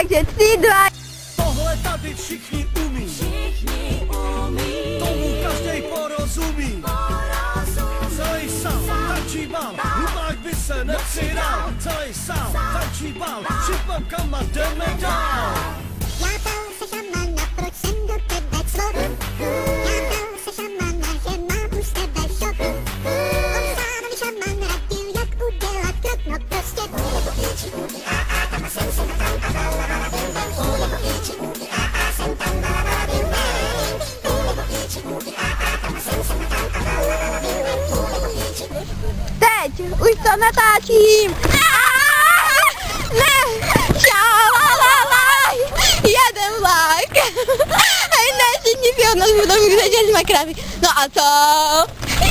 Takže 3, 2... Tohle tady všichni umí. Tomu každej porozumí. Celý sám tančí bal, hlupák by se nepřidal. Celý sám tančí bal, šipapkama jdeme dál. Já ptal se šamana, proč jsem do tebe cvok. Já ptal se šamana, že mám už tebe šok. On sám mi šaman radil, jak udělat krok, no prostě Teď, už to natáčím. Ne, šalalala, jeden vlak. Hej, ne, všichni si od nás budou myslet, že jsme krávy. No a co?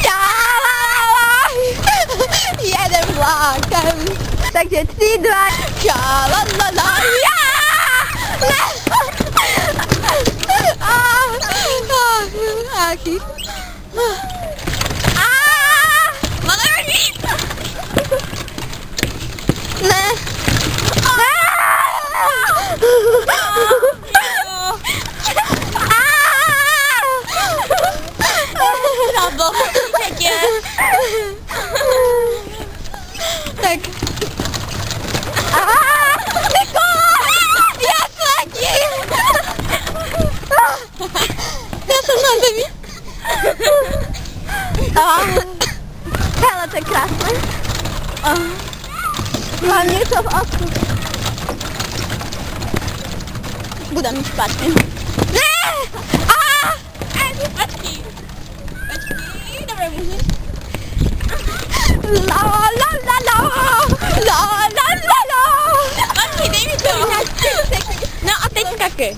Šalalala, jeden vlak. Takže 3, 2, šalalala, já! Ne! Aký? Ne. Bravo, Petě. Tak. Niko! Já sletím! Já jsem na zemi. Hele, to je krásné. Hlavně to v oku. Bude mi špatně. Ne! Počkej. Počkej, dobré můžeš. La la la la. La la la la. Počkej, dej mi to. No a teď skakej.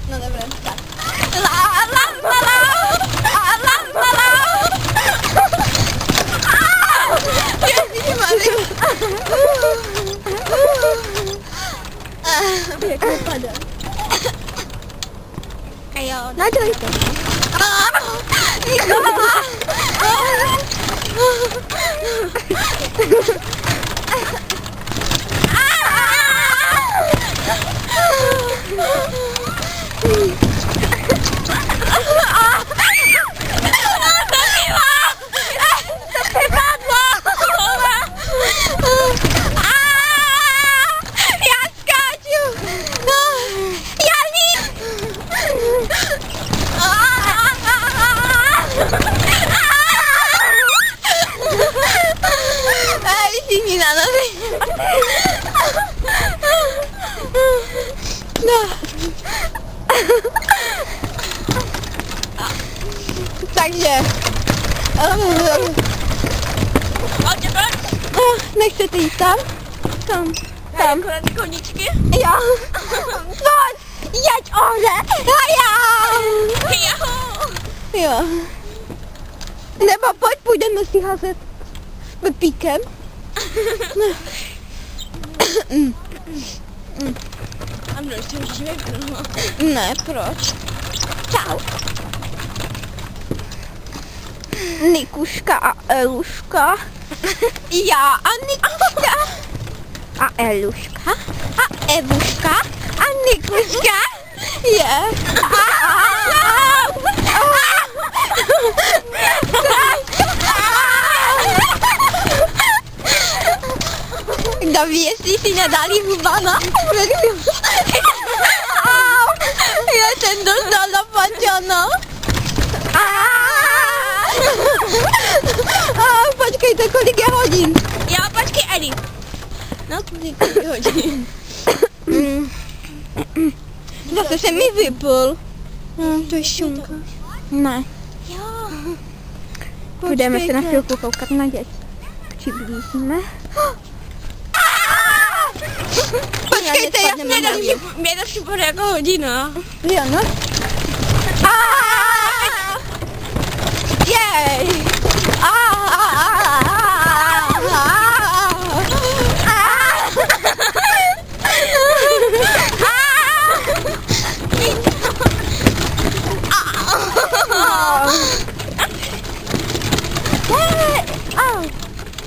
No dobré, tak. La la la la. La la la la. Jak vypadá? A jo, nadělej to. Takže nechcete jít tam? Tam. Akorát koničky? Jo. Pojď, jeď ohře. Jo. Nebo pojď, půjdeme si házet pepíkem. Ano, ještě můžeš vypnout. Ne, proč? Čau. Nikuška a Eluška. Já a Nikuška. A Eluška. A Evuška. A Nikuška. Je. Kdo ví, jestli si nedali hubana? Já jsem dostala paťano. Počkejte, kolik je hodin? Jo, počkej, Edi. No, kolik je hodin? Zase se mi vypl. To je šunka. Ne. Jo. Budeme se na chvilku koukat na děti. Přiblížíme. Počkejte, já Mě to připadá jako hodina. Jo, no. Jej!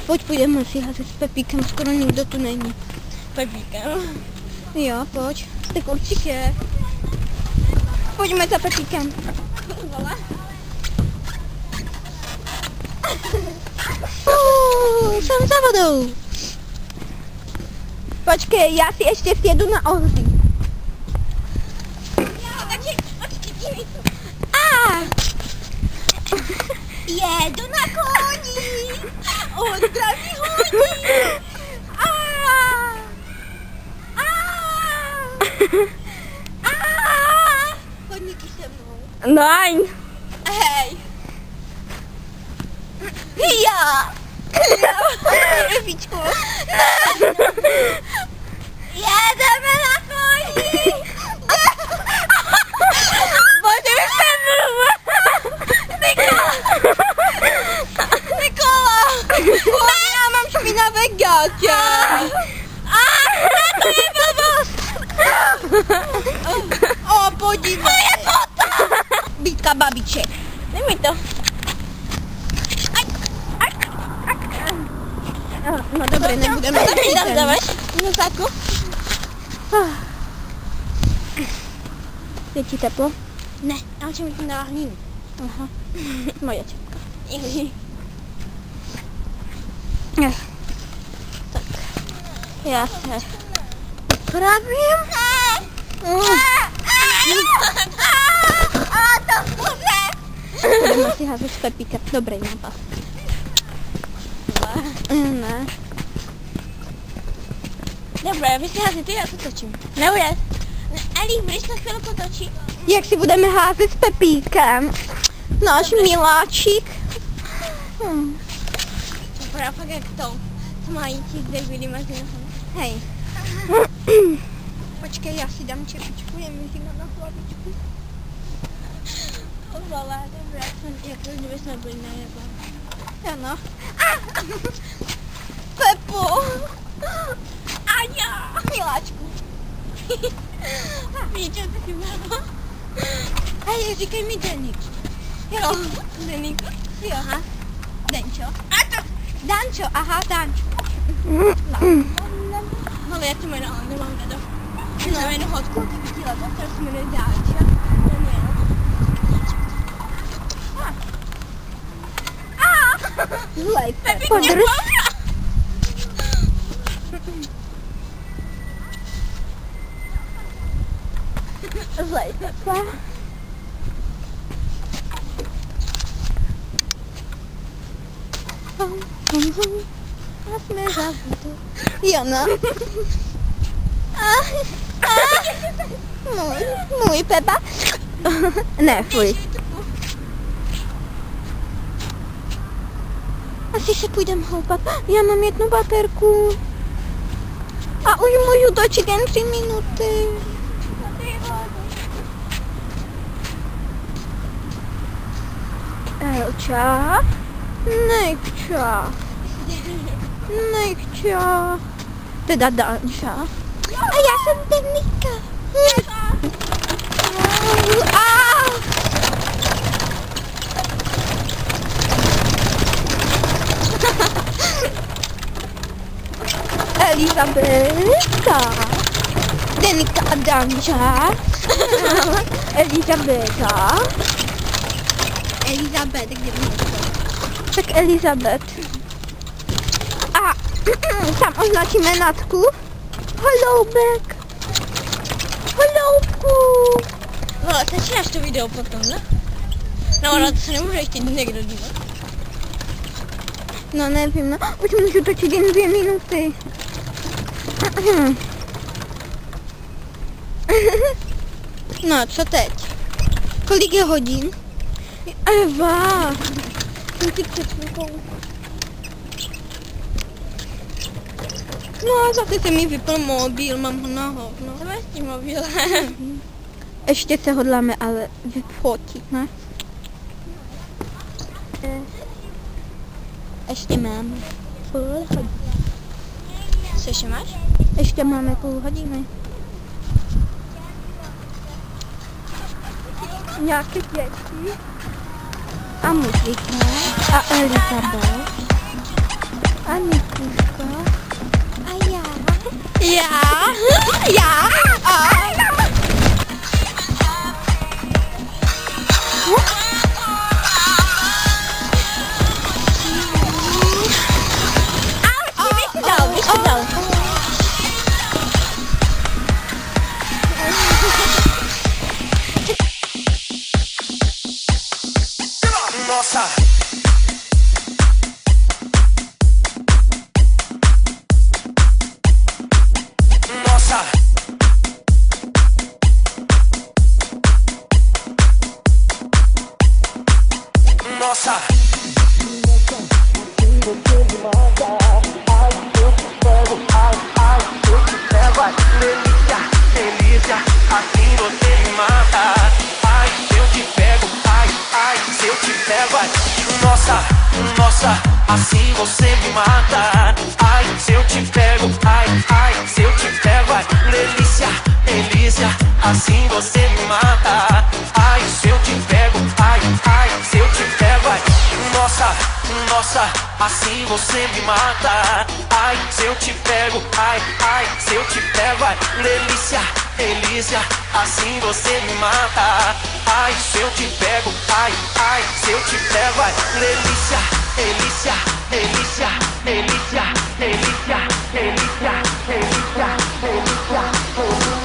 Pojď, půjdeme si házet s Pepíkem, skoro nikdo tu není. Pepíkem. Jo, pojď. Tak určitě. Pojďme za Pepíkem. Jsem za vodou. Počkej, já si ještě sjedu na ohří. Takže, počkej, dívej to. Jedu na koni. Zdraví hodí. Podniky se mnou. Nein. Hej. Já. Evičku. Jedeme na koni. Pojďme se mnou. Nikola. Já mám špinavé gáče. To je blbost. O, podívej. Bítka babiček. Dej mi to. No dobré, nebudeme Tak mi tam dáváš? No záku. Je ti teplo? Ne, já už mi tam dala hlínu. Aha. Moje čepka. Tak. Já se upravím. To bude. Budeme si házet z Pepíka. Dobrý nápad. Ne. Dobré, vy si házíte, já to točím. Nebude. Eli, budeš na chvilku točit? Jak si budeme házet s Pepíkem? Náš miláčik. Vypadá fakt jak to. To mají ti debili mezi nohami. Hej. Počkej, já si dám čepičku, je mi zima na hlavičku. Ovala, dobré. Jako kdyby jsme byli na jeba. Ano. Pepo. Aňa! Miláčku. Víš, co taky máma? Hej, říkej mi Denik. Jo. Deníku? Jo. Aha. Denčo. A to. Dančo, aha, Dančo. Ale já to jméno nemám rado. Já mám jednu hodku, tak bych chtěla to, která se jmenuje Dáča. Zlej, Pepík Pepo. mě boura! Zlej, Pepo. A jsme zabudu. Jana. Můj Pepa. Ne, fuj. Asi se půjdem houpat. Já mám jednu baterku. A už můžu točit jen 3 minuty. Elča. Nechča. Nechča. Teda Danča. A já jsem Denika. Elizabeta. Denika a Danča. Elizabeta. Elizabeth, kde mi Tak Elizabeth. A tam označíme Natku. Holoubek. Holoubku. No, začínáš to video potom, ne? No, ale to se nemůže ještě někdo dívat. No nevím, no. Už můžu točit jen 2 minuty. No, co teď? Kolik je hodin? Eva. Jsem ti před chvilkou. No a zase se mi vypl mobil, mám ho na hovno. Co máš s tím mobilem? Ještě se hodláme ale vyfotit, ne? Ještě máme půl hodiny. Co ještě máš? Ještě máme půl hodiny. Nějaké děti. A muzika. A Elizabeth. A Nikůžka. A já. Ja. Ja. Weggedaald. Nossa. Nossa. Nossa. Delícia, assim você me mata. Ai, se eu te pego, ai, ai, se eu te pego, ai. Nossa, nossa, assim você me mata. Ai, se eu te pego, ai, ai, se eu te pego, ai. Delícia, delícia, assim você me mata. Ai, se eu te pego, ai, ai, se eu te pego, ai. Nossa, nossa, assim você me mata. Ai, se eu te pego, ai, ai, se eu te pego, ai. Delícia, delícia, assim você me mata. Ai, se eu te pego, ai, ai, se eu te pego, ai. Delícia, delícia, delícia, delícia, delícia, delícia, delícia, delícia, delícia.